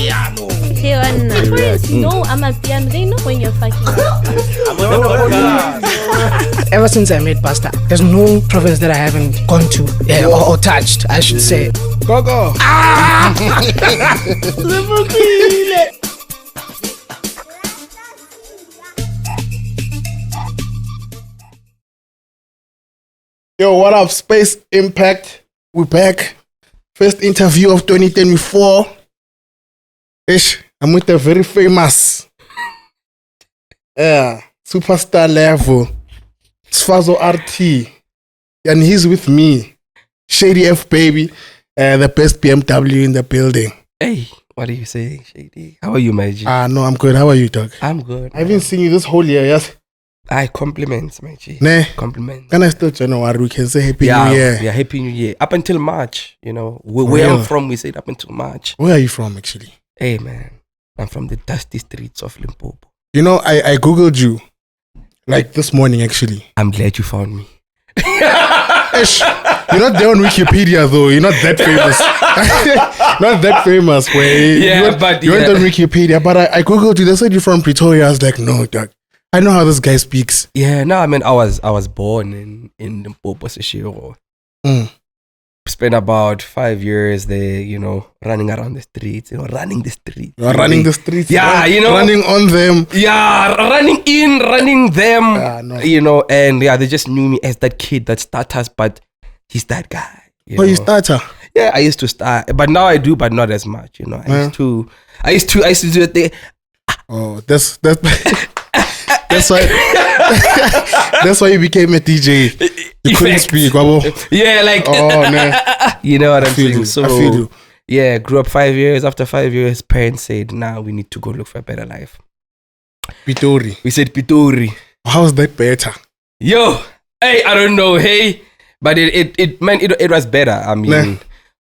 piano. Foreigners know I'm a piano. They know when you're fucking. Ever since I met Buster, there's no province that I haven't gone to or touched, I should say. Go. Yo, what up, Space Impact? We're back. First interview of 2024. I'm with the very famous, superstar level, Sfarzo Rete, and he's with me, Shady F baby, the best BMW in the building. Hey, what are you saying, Shady? How are you, my G? No, I'm good. How are you, dog? I'm good. I haven't seen you this whole year, yes? I compliments, my G. Nah. Compliments. Can I still January? We can say Happy New Year. Yeah, Happy New Year. Up until March, you know. Where I'm from, we said up until March. Where are you from, actually? Hey, man. I'm from the dusty streets of Limpopo. You know, I Googled you, like this morning, actually. I'm glad you found me. You're not there on Wikipedia, though. You're not that famous. Not that famous, way. You went on Wikipedia, but I Googled you. They said you're from Pretoria. I was like, no, dog. I know how this guy speaks. Yeah, no, I mean, I was born in Limpopo, Seshego. Spent about 5 years there, you know, running around the streets, running the streets. You're running the streets. Yeah, right? Running on them. Yeah, running them. No. You know, and they just knew me as that kid that starters, but he's that guy. You starter? Yeah, I used to start, but now I do, but not as much, you know. I used to do it there. Oh, that's why that's why you became a DJ. You couldn't speak, Wabo. Yeah, like you know what I'm saying. So I feel you. Yeah, grew up 5 years. After 5 years, parents said, "Now we need to go look for a better life." Pitori. We said Pitori. How's that better? Yo, hey, I don't know, hey, but it was better. I mean,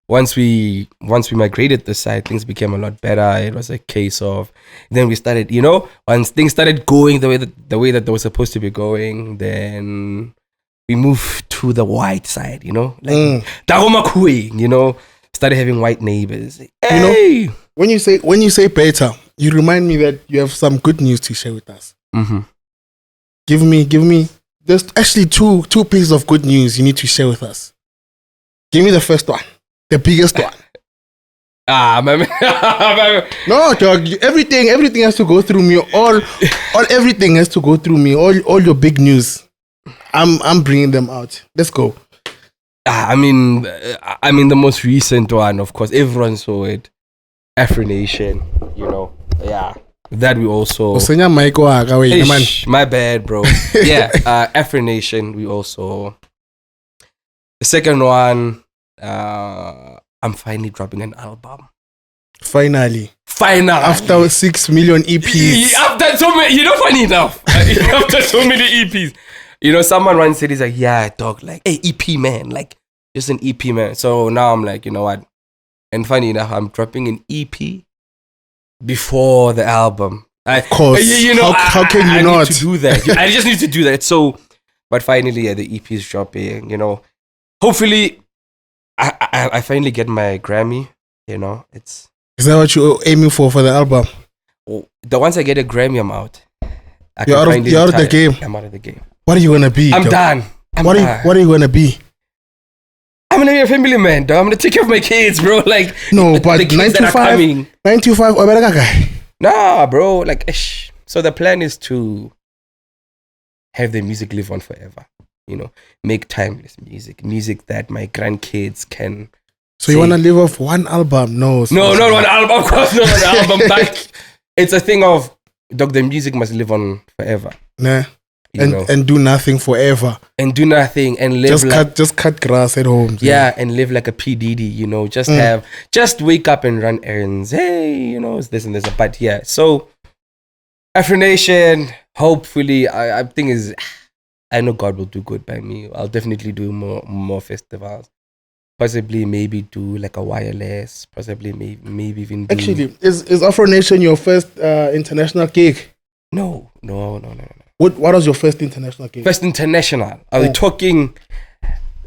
once we migrated this side, things became a lot better. It was a case of then we started, you know, once things started going the way that they were supposed to be going, then we moved to the white side, you know, like Dagomakui, you know, started having white neighbors. Hey! You know, when you say better, you remind me that you have some good news to share with us. Mm-hmm. Give me. There's actually two pieces of good news you need to share with us. Give me the first one. The biggest one. My man. No, dog. Everything has to go through me. All everything has to go through me. All your big news. I'm bringing them out. Let's go. I mean, the most recent one, of course, everyone saw it. Afronation, you know. Yeah. That we also. My bad, bro. Yeah. Afronation, we also. The second one. I'm finally dropping an album. Finally. After 6 million EPs. After so many, you know, funny enough. After so many EPs. You know, someone once said, he's like, yeah, dog, like, hey, EP, man. Like, just an EP, man. So now I'm like, you know what? And funny enough, I'm dropping an EP before the album. Of course. You know, how can you not? Need to do that. I just need to do that. So, but finally, the EP is dropping, you know. Hopefully, I finally get my Grammy, you know. Is that what you're aiming for the album? Once I get a Grammy, I'm out. You're out of the game. I'm out of the game. What are you gonna be? I'm done. What are you gonna be? I'm gonna be a family man, dog. I'm gonna take care of my kids, bro. Like no, but 9 to 5, guy. Nah, bro. Like, so the plan is to have the music live on forever. You know, make timeless music that my grandkids can. So you wanna live off one album? No, not one album. Of course, not one album. But it's a thing of, dog. The music must live on forever. Nah. And do nothing forever. And do nothing and live just cut grass at home. Yeah, and live like a P. Diddy, you know, just wake up and run errands. Hey, you know, it's this and this. But yeah, so Afronation, hopefully, I think I know God will do good by me. I'll definitely do more festivals. Possibly maybe do like a wireless, possibly maybe even do... Actually, is Afronation your first international gig? No. What was your first international gig? First international. Are we talking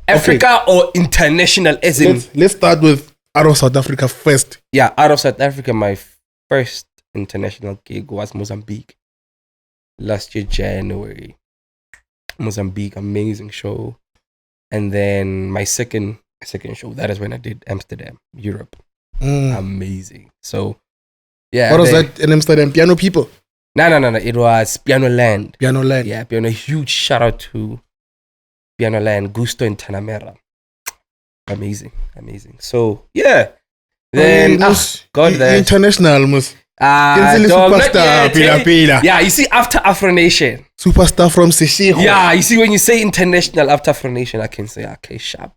Africa or international as in? Let's start with out of South Africa first. Yeah, out of South Africa, my first international gig was Mozambique. Last year, January. Mozambique, amazing show. And then my second show, that is when I did Amsterdam, Europe. Amazing. So, yeah. What was that in Amsterdam? Piano people? No. It was Piano Land. Piano Land. Yeah, Piano. Huge shout out to Piano Land, Gusto in Tanamera. Amazing. So, yeah. Then, international, mus. Superstar, Pila. Yeah, you see, after Afronation. Superstar from Sicily. Yeah, you see, when you say international after Afronation, I can say, okay, sharp.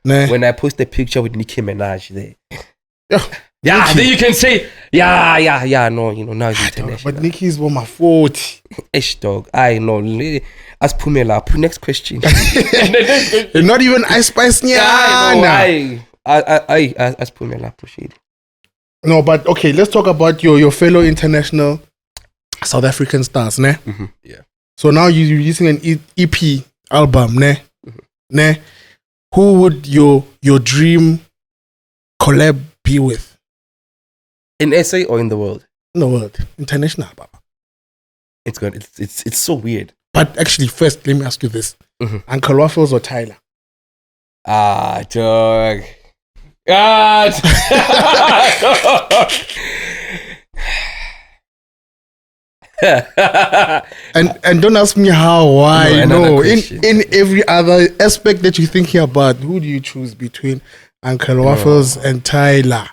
Nah. When I post a picture with Nicki Minaj there. Yeah, then you can say, no, now it's international. But Nicki is 140. Ish, dog. I know. Ask Pumela. Next question. Not even Ice Spice. I ask Pumela. Appreciate it. No, but okay, let's talk about your fellow international South African stars, ne? Mm-hmm. Yeah. So now you're using an EP album, ne? Mm-hmm. Ne? Who would your dream collab be with? In SA or in the world? In the world. International, Baba. It's good. It's so weird. But actually, first, let me ask you this. Mm-hmm. Uncle Waffles or Tyler? Dog. and don't ask me how, why. No, in every other aspect that you're thinking about, who do you choose between Uncle Waffles and Tyler?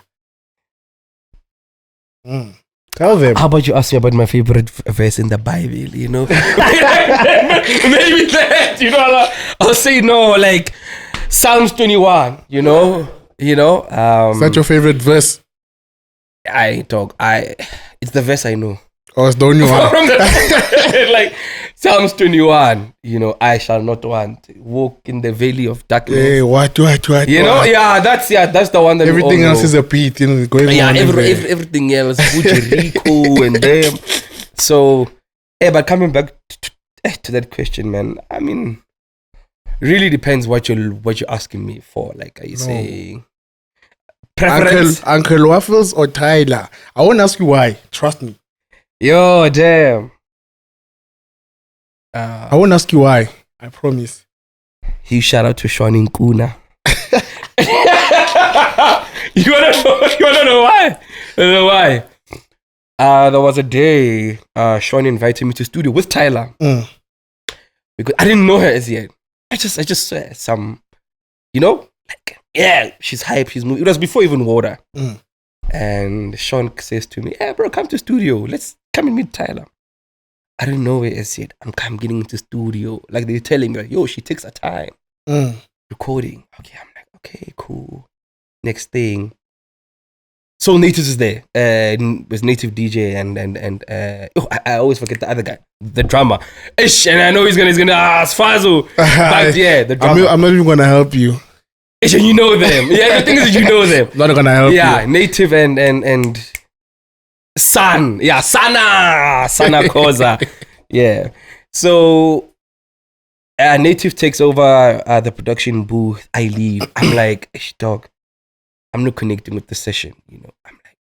Tell them. How about you ask me about my favorite verse in the Bible, you know? Maybe that, you know, I'll say no, like Psalms 21, you know? Is that your favorite verse? It's the verse I know. Oh, it's the only one. Like Psalms 21, I shall not want walk in the valley of darkness. Hey, what? That's the one that everything else is a beat, going on. Everything else, Rico and them. So, but coming back to that question, man, I mean, really depends what you're asking me for. Like, are you saying preference? Uncle Waffles or Tyler? I won't ask you why. Trust me. Yo, damn. I won't ask you why. I promise. Huge shout out to Sean Nkuna. You wanna know why? Why? There was a day Sean invited me to studio with Tyler. Because I didn't know her as yet. I just saw some, like, yeah, she's hype, she's moving. It was before even Water. And Sean says to me, bro, come to studio. Let's come and meet Tyler. I don't know where as yet. I'm getting into studio. Like, they're telling me, like, yo, she takes her time. Recording. Okay, I'm like, okay, cool. Next thing. So Native is there. With Native DJ and I always forget the other guy, the drummer. And I know he's gonna Sfarzo. But yeah, the drummer. I'm not even gonna help you. And you know them. Yeah, the thing is, you know them. Not gonna help you. Yeah, Native and San. Yeah, Sana Koza. Yeah. So Native takes over the production booth. I leave. I'm like, dog, I'm not connecting with the session. I'm like,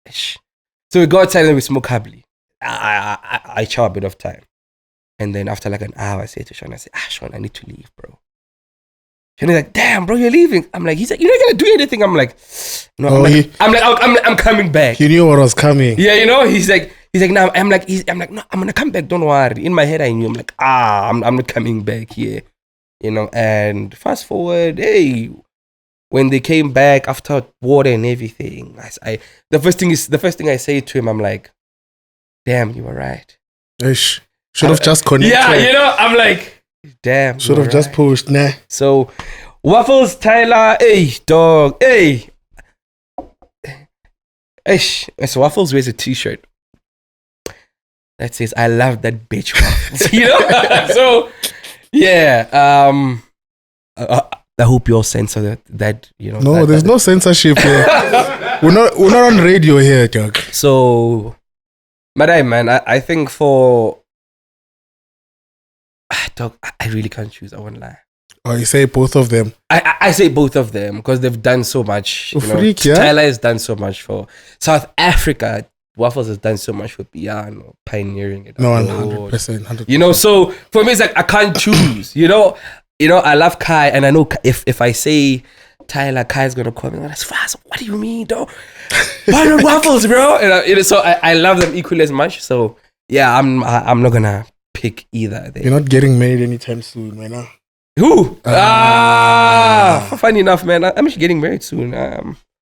So we go outside and we smoke happily. I chow a bit of time. And then after like an hour, I say to Sean, Sean, I need to leave, bro. And he's like, damn, bro, you're leaving. I'm like, he's like, you're not gonna do anything. I'm like, no, I'm coming back. He knew what was coming. Yeah, he's like, no, I'm like, no, I'm gonna come back. Don't worry. In my head, I knew. I'm like, I'm not coming back here. And fast forward, hey, when they came back after Water and everything, the first thing I say to him, I'm like, damn, you were right. Should have just connected. Yeah, I'm like, damn. Should have just pushed, nah. So, Waffles, Tyler, hey, dog, hey. So Waffles wears a t-shirt that says, I love that bitch, Waffles. So, yeah. I hope you all censor that. No, there's no censorship here. We're not on radio here, dog. So, Madai, man, I think for... Dog, I really can't choose. I won't lie. Oh, you say both of them? I say both of them because they've done so much. Freak, yeah? Tyler has done so much for South Africa. Waffles has done so much for piano, pioneering it. No, 100%. You know, so for me, it's like I can't choose. You know, I love Kai, and I know if I say Tyler, Kai's gonna call me. Like, Sfarzo, what do you mean, though? Why not Waffles, bro? And so I love them equally as much. So yeah, I'm not gonna pick either. You're not getting married anytime soon, man. Who? Funny enough, man, I'm actually getting married soon.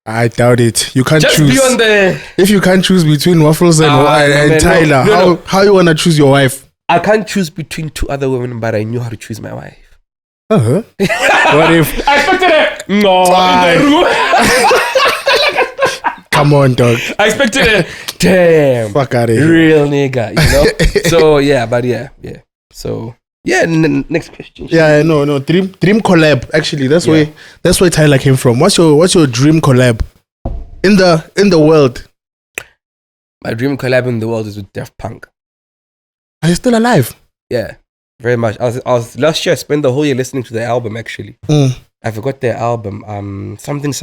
I doubt it. You can't just choose. Be on the. If you can't choose between Waffles and Tyler, no. How you wanna choose your wife? I can't choose between two other women, but I knew how to choose my wife. Uh-huh. What if? I expected it. No. Come on, dog. I expected it. Damn. Fuck out of here. Real nigga, you know? So, yeah, but yeah. So, yeah, next question. Yeah, no. Dream collab. Actually, that's where Tyler came from. What's your dream collab in the world? My dream collab in the world is with Daft Punk. Are you still alive? Yeah, very much. I was last year. I spent the whole year listening to their album. Actually, I forgot their album. Something.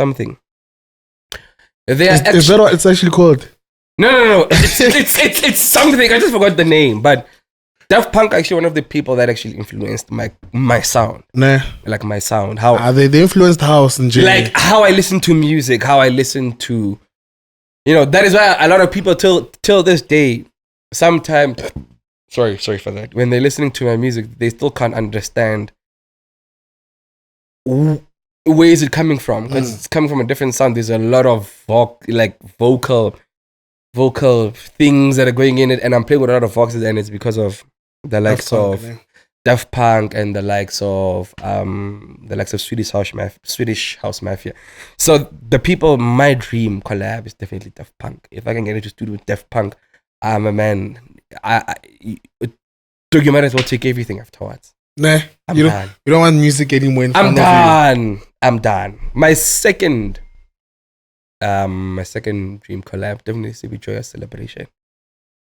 Is that what it's actually called? No. It's something. I just forgot the name. But Daft Punk actually one of the people that actually influenced my sound. Nah. Like my sound. How they influenced house and like how I listen to music, how I listen to, that is why a lot of people till this day, sometimes, sorry for that, when they're listening to my music, they still can't understand where is it coming from, because it's coming from a different sound. There's a lot of vocal things that are going in it, and I'm playing with a lot of voxes, and it's because of the likes of Daft Punk and the likes of Swedish House Mafia. So the people, my dream collab is definitely Daft Punk. If I can get into studio with Daft Punk, I'm a man. You might as well take everything afterwards. Nah, you don't want music anymore in front of you. I'm done. My second dream collab definitely is to be Joyous Celebration.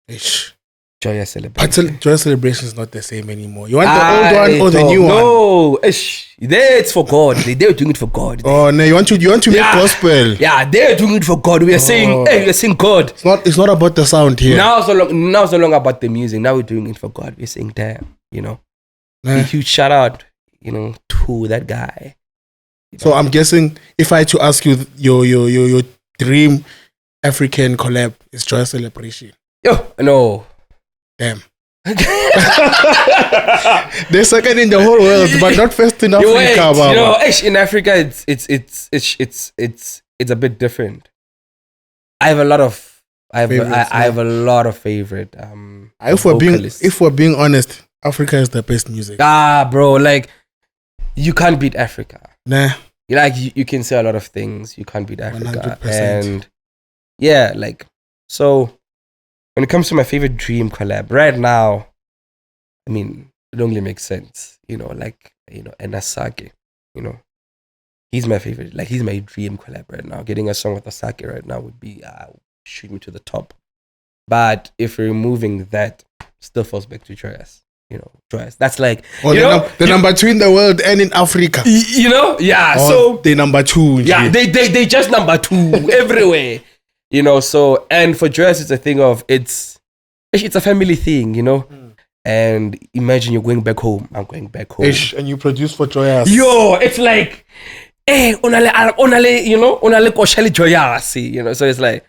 Ish. Joyous Celebration. But Joyous Celebration is not the same anymore. You want the old one or the new one? No, it's for God. They're doing it for God. Oh no, you want to make gospel. Yeah, they're doing it for God. We are saying, we're saying God. It's not about the sound here. Now it's no longer about the music. Now we're doing it for God. We're saying, damn, a huge shout out, to that guy. So I'm guessing if I had to ask you your dream African collab is Joyous Celebration. No. Damn. They're second in the whole world, but not first in Africa. In Africa, it's a bit different. I have a lot of favorite. If we're being honest, Africa is the best music. Bro, you can't beat Africa. Nah. You can say a lot of things. You can't beat Africa. 100%. And yeah, so when it comes to my favorite dream collab, right now, I mean, it only makes sense. Asake, he's my favorite. He's my dream collab right now. Getting a song with Asake right now would be shoot me to the top. But if we're removing that, still falls back to Joyous. Joyous. That's the number two in the world and in Africa. So they number two. Yeah, they just number two everywhere. So, and for Joyous, it's a thing of it's a family thing, And imagine you're going back home. I'm going back home. And you produce for Joyous. It's like, onale koshali Joyous, So it's like,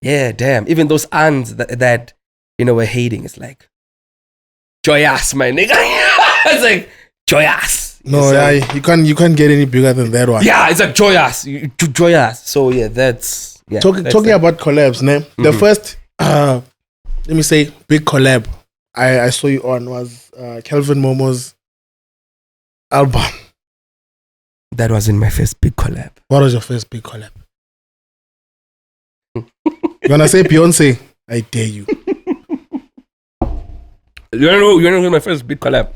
yeah, damn. Even those aunts that were hating, it's like, Joyous, my nigga. It's like Joyous. No, you can't get any bigger than that one. Yeah, it's like Joyous. Joyous. So yeah, that's talking about collabs, ne? The first let me say big collab I saw you on was Kelvin Momo's album. That wasn't my first big collab. What was your first big collab? You wanna say Beyonce? I dare you. You know who's my first big collab?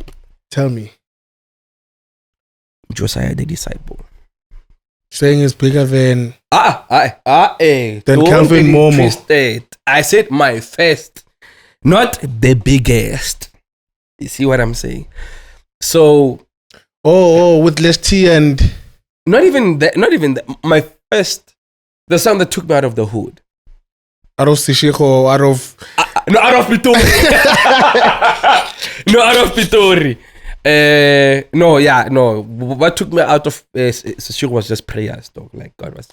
Tell me. Josiah the Disciple. Saying it's bigger than than Kelvin Momo. Twisted. I said my first, not the biggest. You see what I'm saying? So with Rtee and not even that. My first, the song that took me out of the hood. Out of Seshego, out of... No, out of Pitori. No, out of Pitori. No. What took me out of Seshego was just prayers, dog. Like, God was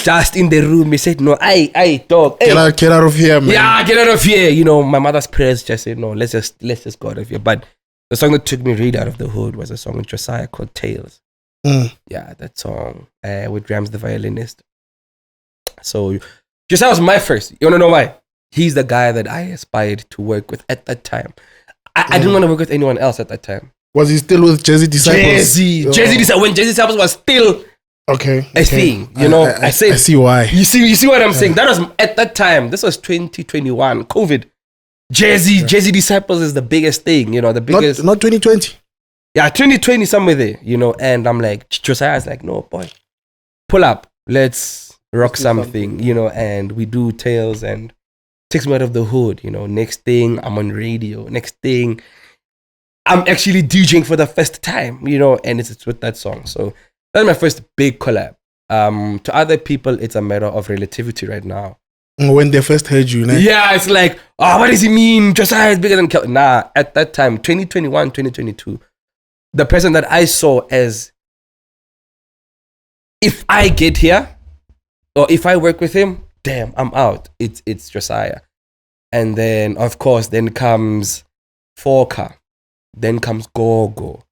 just in the room. He said, no, I, dog. Hey. Get out of here, man. Yeah, get out of here. You know, my mother's prayers just said, no, let's just go out of here. But the song that took me really out of the hood was a song with Josiah called Tales. Yeah, that song with Rams the violinist. So Josiah was my first. You wanna know why? He's the guy that I aspired to work with at that time. I didn't want to work with anyone else at that time. Was he still with Jazzy Disciples? Jazzy Disciples. When Jazzy Disciples was still a thing, you know. I see why. You see what I'm saying? That was at that time. This was 2021, COVID. Jazzy Disciples is the biggest thing, you know, the biggest. Not 2020. Yeah, 2020 somewhere there, you know. And I'm like, Josiah's like, no, boy, pull up, let's rock something, you know. And we do Tales and takes me out of the hood, you know. Next thing, I'm on radio. Next thing, I'm actually DJing for the first time, you know. And it's with that song. So that's my first big collab. To other people, it's a matter of relativity right now. When they first heard you, né? Yeah, it's like, oh, what does he mean? Josiah is bigger than Kelvin. Nah, at that time, 2021, 2022, the person that I saw as, if I get here, or if I work with him, damn, I'm out. It's Josiah. And then, of course, then comes Forka. Then comes Gogo.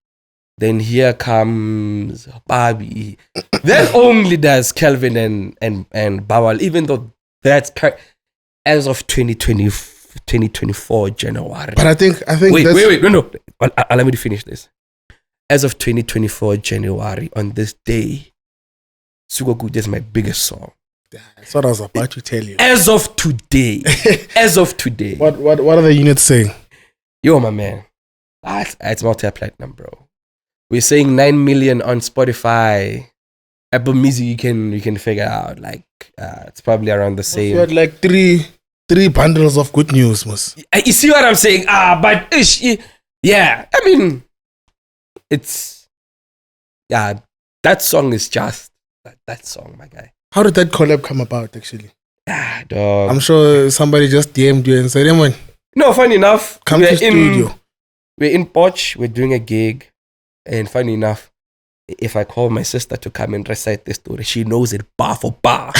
Then here comes Barbie. Then only does Kelvin and Bawal, even though that's as of 2024 January. But I think wait, no. Allow me to finish this. As of 2024 January, on this day, Sugoku is my biggest song. That's what I was about to tell you. As of today. What are the units saying? Yo, my man. It's multi-platinum, bro. We're saying 9 million on Spotify. Apple Music, you can figure out. Like, it's probably around the same. You had like three bundles of good news, Mus. You see what I'm saying? But yeah. I mean, it's that song is just that song, my guy. How did that collab come about, actually? Dog. I'm sure somebody just DM'd you and said, "Hey, man." No, funny enough, come to studio. We're in Poch. We're doing a gig, and funny enough, if I call my sister to come and recite the story, she knows it bar for bar.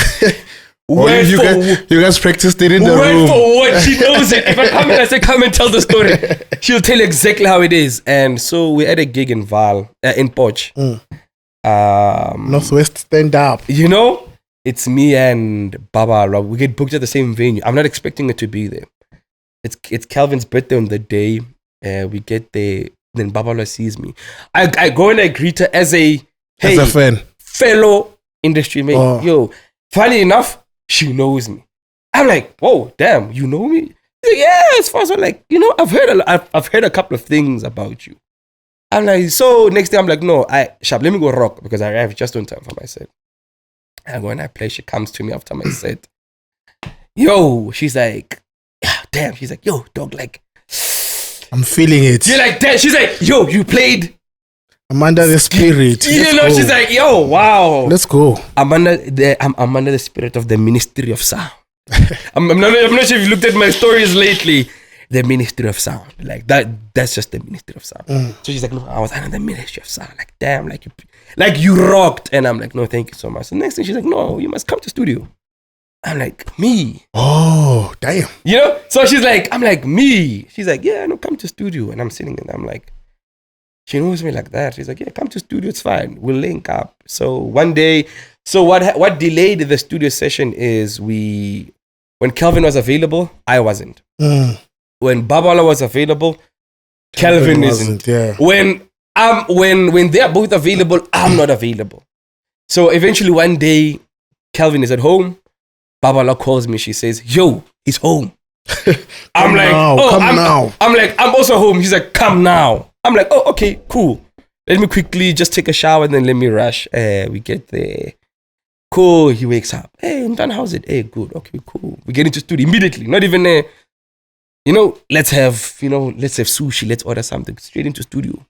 You guys practiced it in the room. Word for word, she knows it. If I come and I say, come and tell the story, she'll tell you exactly how it is. And so we're at a gig in Val, in Poch. Northwest Stand Up. You know, it's me and Baba. We get booked at the same venue. I'm not expecting it to be there. It's Calvin's birthday on the day. We get there. Then Babala sees me. I go and I greet her as a fan, fellow industry mate. Oh. Yo, funny enough, she knows me. I'm like, whoa, damn, you know me? Like, yeah, as far as I'm like, you know, I've heard a couple of things about you. I'm like, so next day I'm like, no, Shab, let me go rock because I arrived just on time for my set. And when I play, she comes to me after my set. Yo, she's like, damn, she's like, yo, dog, like, I'm feeling it. You're like that. She's like, yo, you played. I'm under the spirit. She's like, yo, wow. Let's go. I'm under the spirit of the Ministry of Sound. I'm not sure if you looked at my stories lately. The Ministry of Sound. Like that's just the Ministry of Sound. So she's like, no, I was under the Ministry of Sound. Like, damn, like you rocked. And I'm like, no, thank you so much. The next thing she's like, no, you must come to studio. I'm like, me? Oh, damn. You know? So she's like, I'm like, me? She's like, yeah, no, come to studio. And I'm sitting and I'm like, she knows me like that. She's like, yeah, come to studio, it's fine. We'll link up. So one day, what delayed the studio session is when Kelvin was available, I wasn't. When Babala was available, Kelvin isn't. Yeah. When they're both available, I'm not available. So eventually one day, Kelvin is at home. Babala calls me. She says, yo, he's home. I'm like, now. I'm like, I'm also home. He's like, come now. I'm like, oh, okay, cool. Let me quickly just take a shower and then let me rush. We get there. Cool. He wakes up. Hey, Mtan, how's it? Hey, good. Okay, cool. We get into studio immediately. Not even let's have sushi. Let's order something. Straight into studio.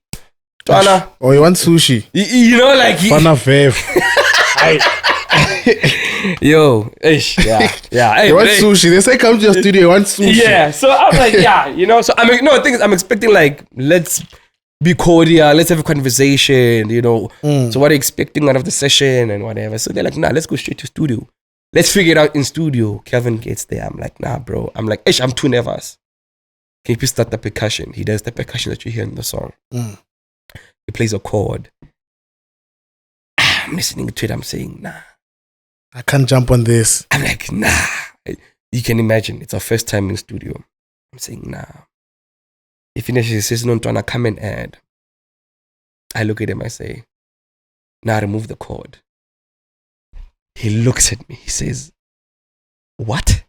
Twana. Oh, you want sushi? You know, like Fana fave. Yo, ish, yeah. Hey, They want sushi. They say come to your studio, you want sushi. Yeah, so I'm like, so I think I'm expecting like, let's be cordial, let's have a conversation, So what are you expecting out of the session and whatever? So they're like, nah, let's go straight to studio. Let's figure it out in studio. Kelvin gets there. I'm like, nah, bro. I'm like, ish, I'm too nervous. Can you please start the percussion? He does the percussion that you hear in the song. He plays a chord. I'm listening to it. I'm saying, nah. I can't jump on this. I'm like, nah. You can imagine. It's our first time in studio. I'm saying, nah. He finishes, he says, no, Ntwana, come and add. I look at him, I say, nah, remove the chord. He looks at me. He says, what?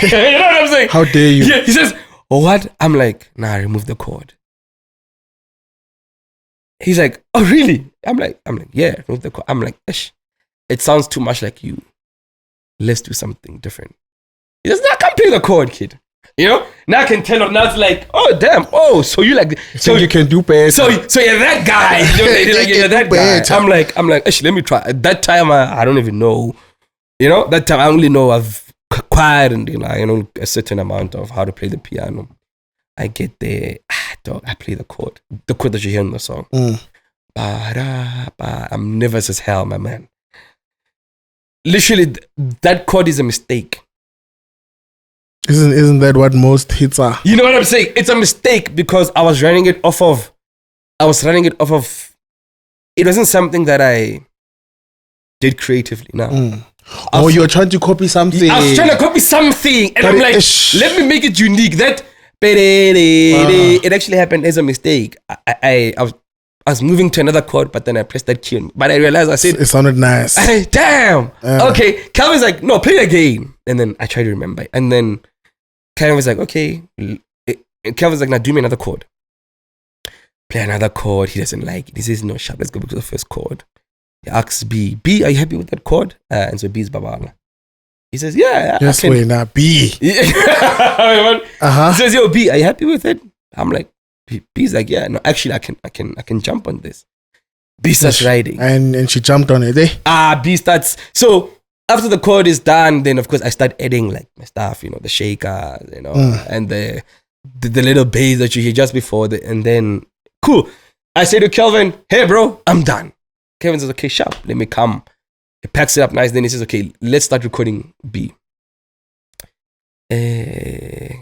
You know what I'm saying? How dare you? Yeah, he says, what? I'm like, nah, remove the chord. He's like, oh, really? I'm like, yeah, remove the chord. I'm like, ish, it sounds too much like you. Let's do something different. He says, nah, come play the chord, kid. Now I can tell. Now it's like, oh damn, oh, so you like, so you can do better. So you're that guy. You're that guy. I'm like, actually, let me try. At that time, I don't even know. That time I only know I've acquired a certain amount of how to play the piano. I get there, dog. I play the chord that you hear in the song. I'm nervous as hell, my man. Literally, that chord is a mistake. Isn't that what most hits are? You know what I'm saying? It's a mistake because I was running it off of. It wasn't something that I did creatively. No. You were trying to copy something. I was trying to copy something, and I'm like, let me make it unique. That it actually happened as a mistake. I was moving to another chord, but then I pressed that key. But I realized it sounded nice. Damn. Okay. Calvin's like, no, play it again. And then I tried to remember. And then Calvin was like, okay. And Calvin's like, now do me another chord. Play another chord. He doesn't like it. He says, no, sharp. Let's go back to the first chord. He asks B. B, are you happy with that chord? And so B is Babala. He says, yeah. Yes, wait, now B. He says, yo, B, are you happy with it? I'm like, B's like, yeah, no, actually, I can jump on this. B starts writing. And she jumped on it, eh? B starts. So after the chord is done, then of course I start adding like my stuff, the shaker, and the little bass that you hear just before, and then, cool. I say to Kelvin, hey bro, I'm done. Kelvin says, okay, sharp, let me come. He packs it up nice, then he says, okay, let's start recording B. It's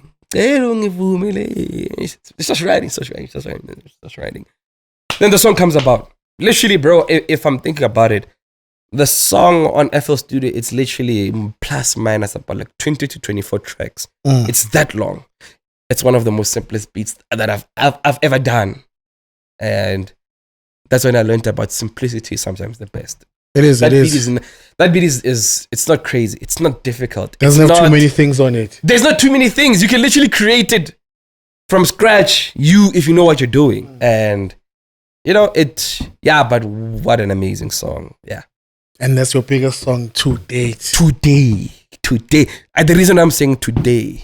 just writing. Then the song comes about. Literally, bro, if I'm thinking about it, the song on FL Studio, it's literally plus minus about like 20 to 24 tracks. It's that long. It's one of the most simplest beats that I've ever done. And that's when I learned about simplicity is sometimes the best. It is. That beat is it's not crazy. It's not difficult. Doesn't have too many things on it. There's not too many things. You can literally create it from scratch, if you know what you're doing. And, but what an amazing song. Yeah. And that's your biggest song to date. Today. The reason I'm saying today.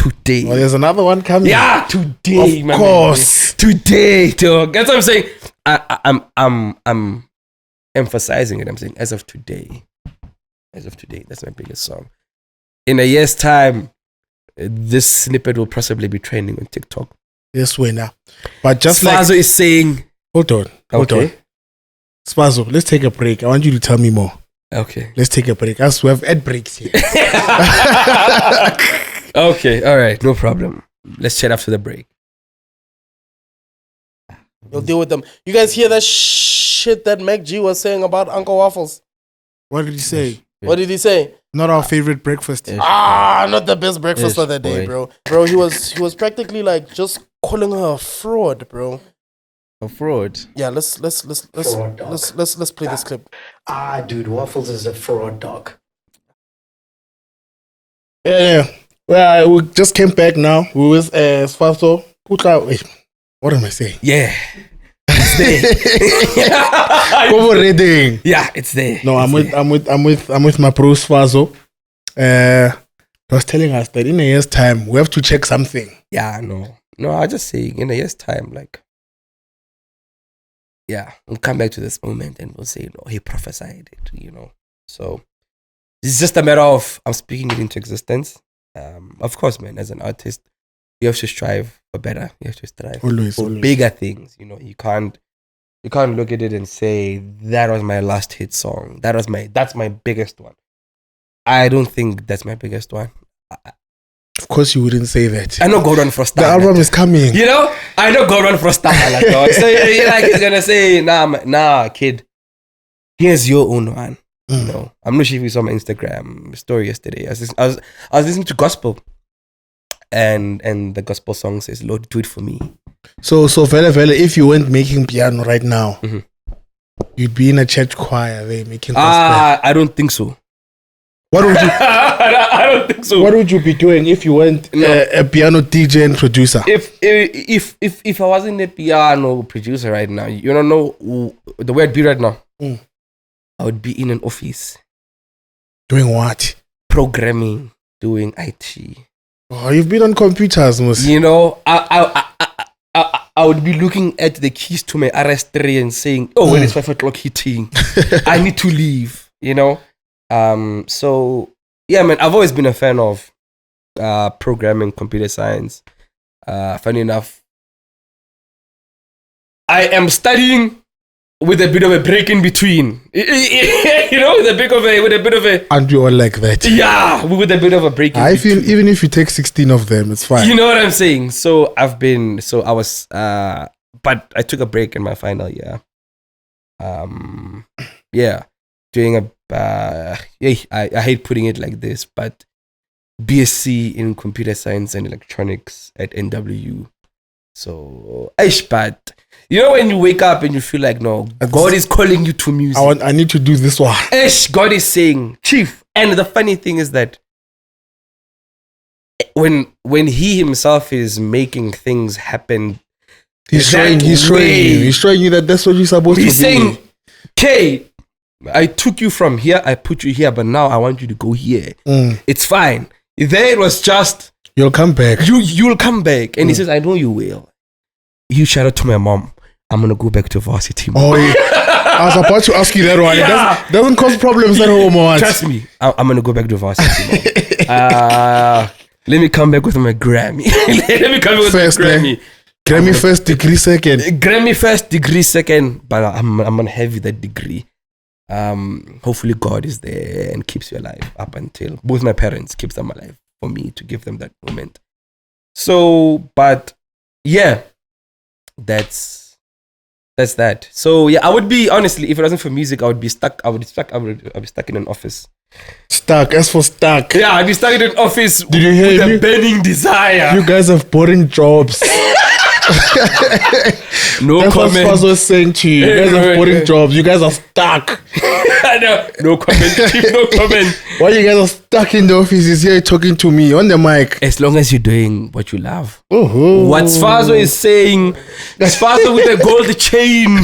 Well, there's another one coming. Yeah, today, of course. Man. Today, dog. That's what I'm saying. I'm emphasizing it. I'm saying as of today. That's my biggest song. In a year's time, this snippet will possibly be trending on TikTok. Yes, way now. But just Sfarzo is saying... Hold on. Sfarzo, let's take a break. I want you to tell me more. Okay. Let's take a break. As we have ad breaks here. Okay, all right. No problem. Let's chat after the break. You'll deal with them. You guys hear that shit that Meg G was saying about Uncle Waffles? What did he say? What did he say? Not our favorite breakfast. Not the best breakfast of the day, bro. Bro, he was practically like just calling her a fraud, bro. A fraud. Yeah, let's play this clip. Dude, Waffles is a fraud dog. Yeah. Well, we just came back now. We with Sfarzo. Wait, what am I saying? Yeah. It's there. Yeah, it's there. No, I'm with my bro Sfarzo. He was telling us that in a year's time we have to check something. Yeah, no, I just say in a year's time, like, yeah, we'll come back to this moment and we'll say, no, he prophesied it, So It's just a matter of I'm speaking it into existence. Of course, man, as an artist, you have to strive for better. You have to strive for bigger things. You know, you can't look at it and say that was my last hit song. That's my biggest one. I don't think that's my biggest one. Of course, you wouldn't say that. I know go run for a star. The album is coming. You know, I know go run for a star. Like, dog. So like he's gonna say, nah, kid. Here's your own one. You know, I'm not sure if you saw my Instagram story yesterday. I was listening to gospel, and the gospel song says, "Lord, do it for me." So Vele, if you weren't making piano right now, you'd be in a church choir there making gospel. I don't think so. What would you? I don't think so. What would you be doing if you weren't a piano DJ and producer? If I wasn't a piano producer right now, you don't know the way I'd be right now. I would be in an office. Doing what? Programming, doing IT. Oh, you've been on computers, most. You know, I would be looking at the keys to my RS3 and saying, "Oh, when it's 5 o'clock hitting, I need to leave." You know. So yeah, man, I've always been a fan of programming, computer science. Funny enough, I am studying with a bit of a break in between. You know, with a bit of a. And you all like that? Yeah, with a bit of a break. I feel even if you take 16 of them, it's fine. You know what I'm saying? So I was, but I took a break in my final year. Yeah, doing a. I hate putting it like this, but BSc in computer science and electronics at NWU. So, but you know when you wake up and you feel like, no, God is calling you to music. I need to do this one. God is saying, Chief. And the funny thing is that when he himself is making things happen, he's showing you that that's what you're supposed to do. He's saying, okay, I took you from here, I put you here, but now I want you to go here. It's fine. There it was just you'll come back. You'll come back. And he says, I know you will. You shout out to my mom. I'm gonna go back to varsity. Mom. Oh, yeah. I was about to ask you that one. Yeah. It doesn't cause problems at home, or trust me, I'm gonna go back to varsity. Let me come back with my Grammy. Let me come back with first, my Grammy. Grammy first, degree second. Grammy first, degree second. But I'm gonna have you that degree. Hopefully God is there and keeps you alive up until both my parents keeps them alive for me to give them that moment. So, but yeah, that's that. So yeah, I would be honestly, if it wasn't for music, I would be stuck. I'd be stuck in an office. Stuck, as for stuck. Yeah, I'd be stuck in an office. Did you hear with a burning desire. You guys have boring jobs. No That's comment. what Sfarzo was saying to you. You guys have boring jobs. You guys are stuck. No comment. No comment. Why you guys are stuck in the office is here talking to me on the mic. As long as you're doing what you love. Uh-huh. What Sfarzo is saying, Sfarzo with a gold chain.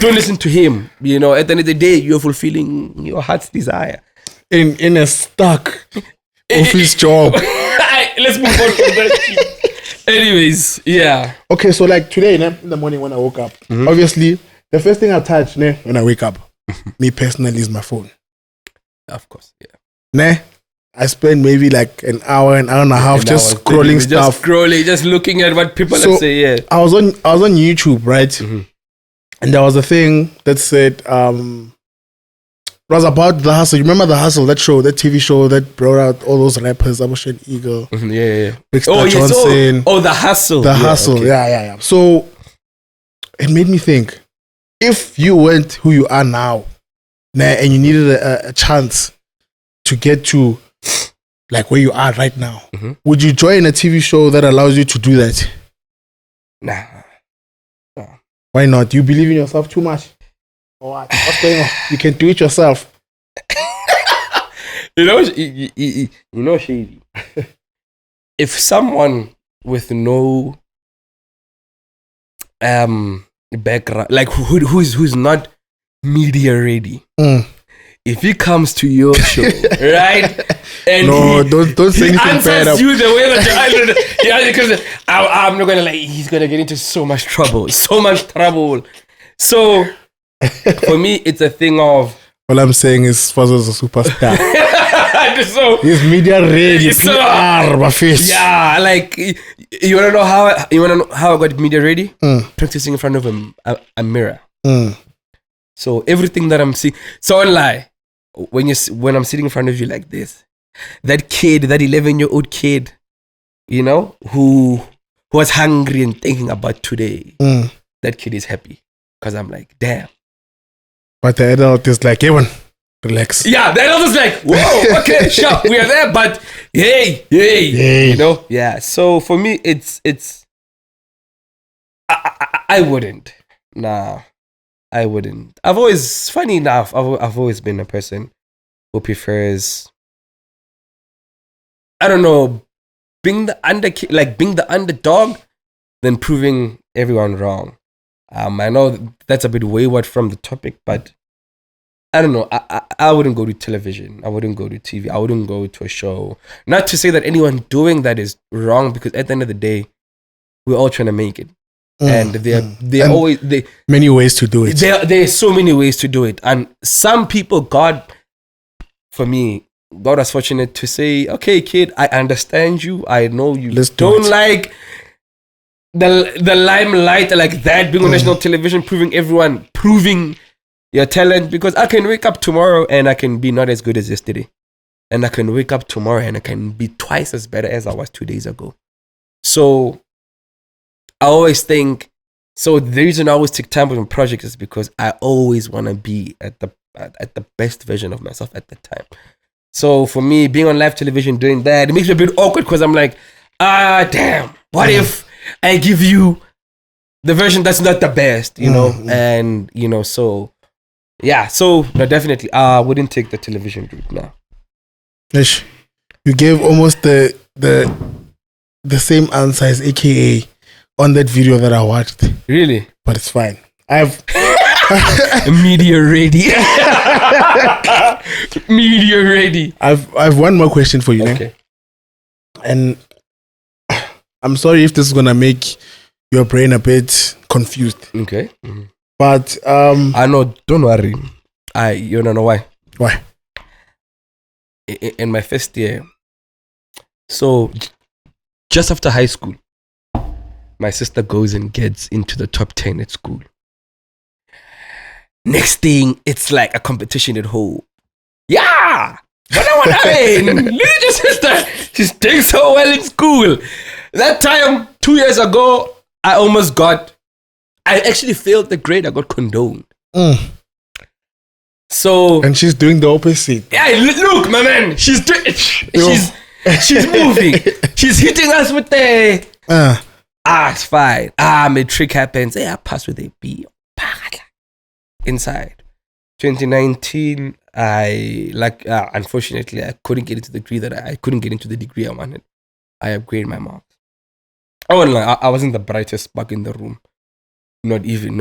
Don't listen to him. You know, at the end of the day, you're fulfilling your heart's desire. In a stuck office job. Let's move on from that. Anyways, yeah. Okay, so like today, in the morning when I woke up, obviously, the first thing I touch when I wake up, me personally, is my phone. Of course, yeah. I spend maybe like an hour and a half just scrolling stuff. Just looking at what people have say, yeah. I was on YouTube, right? And there was a thing that said, it was about The Hustle. You remember The Hustle, that show, that TV show that brought out all those rappers, Aboshan Eagle. Yeah. Big Star Johnson. Oh, The Hustle. The Hustle, okay. Yeah. So it made me think, if you weren't who you are now, and you needed a chance to get to like where you are right now, would you join a TV show that allows you to do that? Nah. Why not? Do you believe in yourself too much? Or what? What's going on? You can do it yourself. You know, Shady. If someone with no background, like who's not media ready, if he comes to your show, right? And don't say anything bad. He answers you the way that yeah, because I'm not gonna he's gonna get into so much trouble. So for me, it's a thing of All I'm saying is Sfarzo's a superstar. So He's media ready. So- PR, my face. yeah, like you wanna know how I got media ready? Practicing in front of a mirror. Mm. So everything that I'm seeing, so I lie. When I'm sitting in front of you like this, that 11-year-old kid, you know, who was hungry and thinking about today, that kid is happy because I'm like, damn. But the adult is like, hey, relax. Yeah, the adult is like, whoa, okay, sure, we are there, but hey, you know, yeah. So for me, it's I wouldn't. Nah, I wouldn't. Funny enough, I've always been a person who prefers, I don't know, being the underdog than proving everyone wrong. I know that's a bit wayward from the topic, but I don't know. I wouldn't go to television. I wouldn't go to TV. I wouldn't go to a show. Not to say that anyone doing that is wrong, because at the end of the day, we're all trying to make it. And there are always many ways to do it. There are so many ways to do it. And some people, God was fortunate to say, okay, kid, I understand you. I know you don't like the limelight like that, being on national television, proving your talent, because I can wake up tomorrow and I can be not as good as yesterday. And I can wake up tomorrow and I can be twice as better as I was 2 days ago. So I always think, so the reason I always take time on projects is because I always want to be at the best version of myself at the time. So for me, being on live television doing that, it makes me a bit awkward because I'm like, damn, what if I give you the version that's not the best, you know? And, you know, so, yeah. So, no, definitely, I wouldn't take the television route now. Ish, you gave almost the same answer as AKA on that video that I watched. Really? But it's fine. I've media ready. Media ready. I've one more question for you. Okay. And I'm sorry if this is gonna make your brain a bit confused. Okay. But I know, don't worry. You don't know why. Why? In my first year, so just after high school, my sister goes and gets into the top 10 at school. Next thing, it's like a competition at home. Yeah! But I want little sister, she's doing so well in school. That time, 2 years ago, I actually failed the grade. I got condoned. So, and she's doing the opposite. Yeah, look, my man, she's moving. She's hitting us with the it's fine. Matric happens. I pass with a B. Inside 2019, unfortunately I couldn't get into the degree I couldn't get into the degree I wanted. I upgraded my marks. I wasn't the brightest spark in the room. Not even.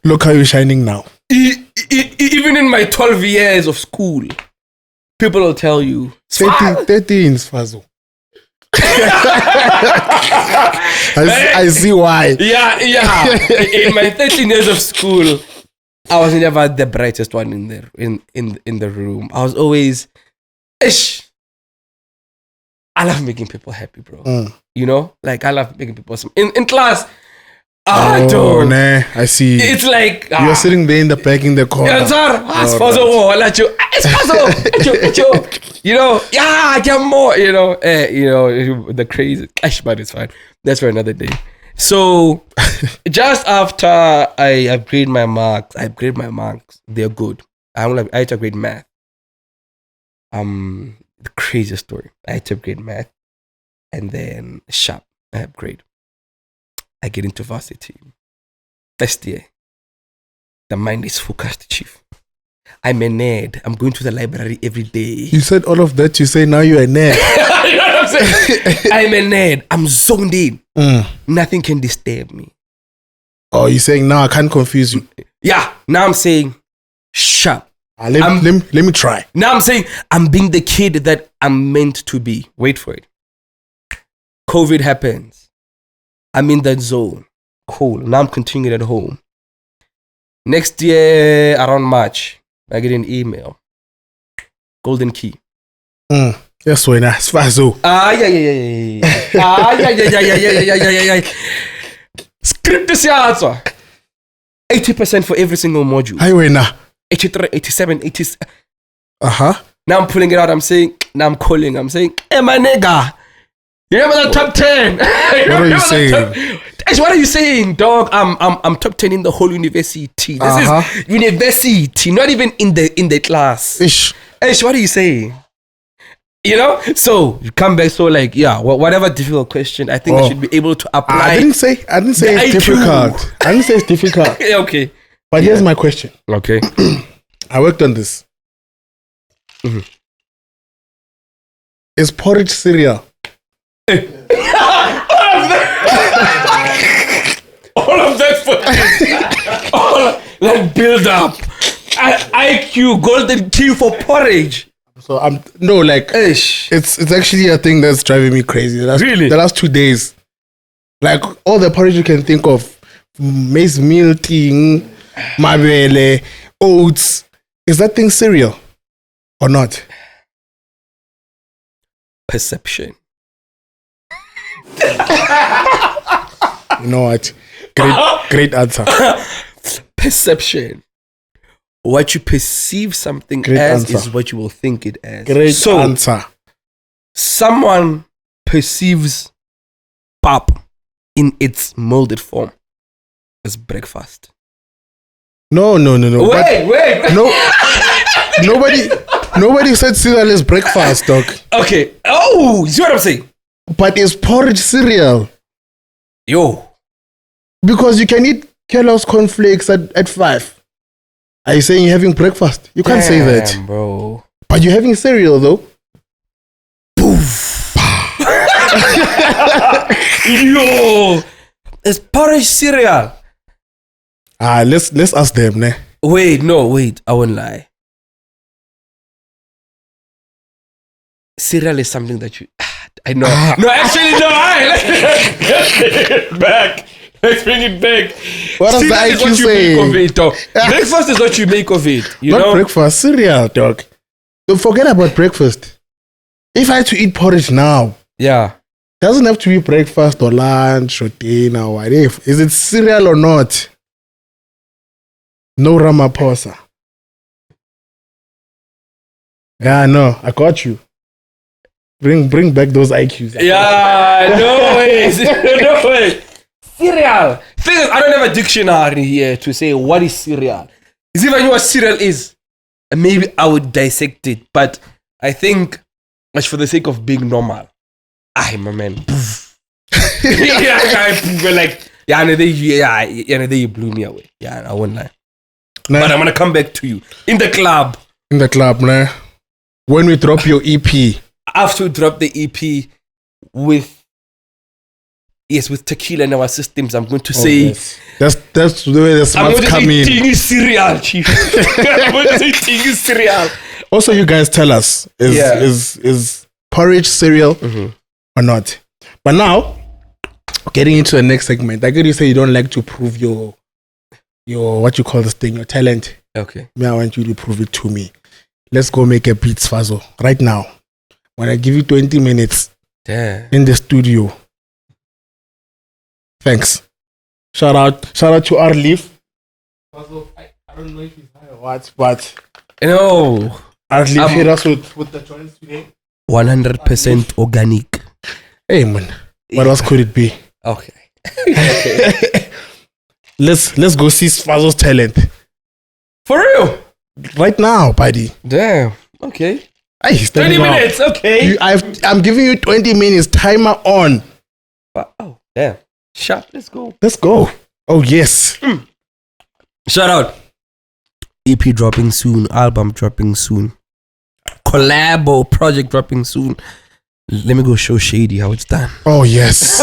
Look how you're shining now. Even in my 12 years of school, people will tell you 13 Sfarzo. I see why. Yeah. In my 13 years of school, I was never the brightest one in the room. I was always I love making people happy, bro. You know? Like I love making people in class. I see. It's like you're sitting there in the back in the corner. You know, get more. You know, the crazy. But it's fine. That's for another day. So, just after I upgrade my marks, they're good. I had to upgrade math. The craziest story. I had to upgrade math, and then sharp. I upgrade. I get into varsity. First year, the mind is focused, chief. I'm a nerd. I'm going to the library every day. You said all of that. You say now you're a nerd. You know what I'm saying? I'm a nerd. I'm zoned in. Nothing can disturb me. Oh, you're saying now I can't confuse you. Yeah. Now I'm saying sharp. Let me try. Now I'm saying I'm being the kid that I'm meant to be. Wait for it. COVID happens. I'm in that zone. Cool. Now I'm continuing at home. Next year, around March, I get an email. Golden key. Yes, when Sfarzo. Yeah. Script is answer. 80% for every single module. Hi, Wena. 83, 87, 80. Uh-huh. Now I'm pulling it out. I'm saying, now I'm calling. I'm saying, hey, my nigga. You remember the top 10? What are you saying? What are you saying, dog? I'm top 10 in the whole university. This is university, not even in the class. Ish. What are you saying? You know? So you come back. So like, yeah, whatever difficult question, I think I should be able to apply. I didn't say it's difficult. I didn't say it's difficult. Okay. But here's my question. Okay. I worked on this. Mm-hmm. Is porridge cereal? All of that for like build up. IQ golden key for porridge. So it's actually a thing that's driving me crazy. Really? The last 2 days, like all the porridge you can think of, maize meal thing, mabele, oats. Is that thing cereal or not? Perception. You know what? Great answer. Perception. What you perceive something Great as answer. is what you will think it as. Great answer. Someone perceives pap in its molded form as breakfast. No. Wait. No. Nobody said cereal is breakfast, dog. Okay. Oh, you see what I'm saying? But it's porridge cereal. Yo. Because you can eat Kellogg's cornflakes at 5. Are you saying you're having breakfast? You can't say that. Bro. But you're having cereal though. Yo. It's porridge cereal. Let's ask them, ne? Wait, I won't lie. Cereal is something that you... I know. No, actually, no. Let's bring it back. What does the Cereal is IQ what you say? make of it, dog. Breakfast is what you make of it. You Not know? breakfast, cereal, dog. Don't forget about breakfast. If I had to eat porridge now, Yeah. doesn't have to be breakfast or lunch or dinner or whatever. Is it cereal or not? No Ramaphosa. Yeah, no, I got you. Bring back those IQs. Yeah, no way. No way. Cereal. Thing is, I don't have a dictionary here to say what is cereal. If I knew what cereal is, maybe I would dissect it. But I think, much for the sake of being normal, my man. Another you blew me away. Yeah, I won't lie. Nah, But I'm gonna come back to you in the club. in the club, nah. When we drop your EP, After we drop the EP with tequila in our systems, I'm going to say yes. that's the way the I'm smarts going to come say in. Tingy cereal, chief. I'm going to say Tingy cereal. Also, you guys tell us is porridge cereal or not? But now, getting into the next segment, I get you say you don't like to prove your what you call this thing, your talent. Okay. Me, I want you to prove it to me. Let's go make a beat, Sfarzo, right now. When I give you 20 minutes Damn. in the studio. Thanks. Shout out to our leaf. Sfarzo, I don't know if he's high or what, but No. our leaf hit us with the joints today. 100% organic. Hey man, what else could it be? Okay. Let's go see Sfarzo's talent For real? right now, buddy. Damn. Okay. Hey, 20 minutes. Okay. I'm giving you 20 minutes. Timer on. Oh, damn. Sharp. Let's go. Let's go. Oh yes. Shout out. EP dropping soon. Album dropping soon. Collabo project dropping soon. Let me go show Shady how it's done. Oh yes.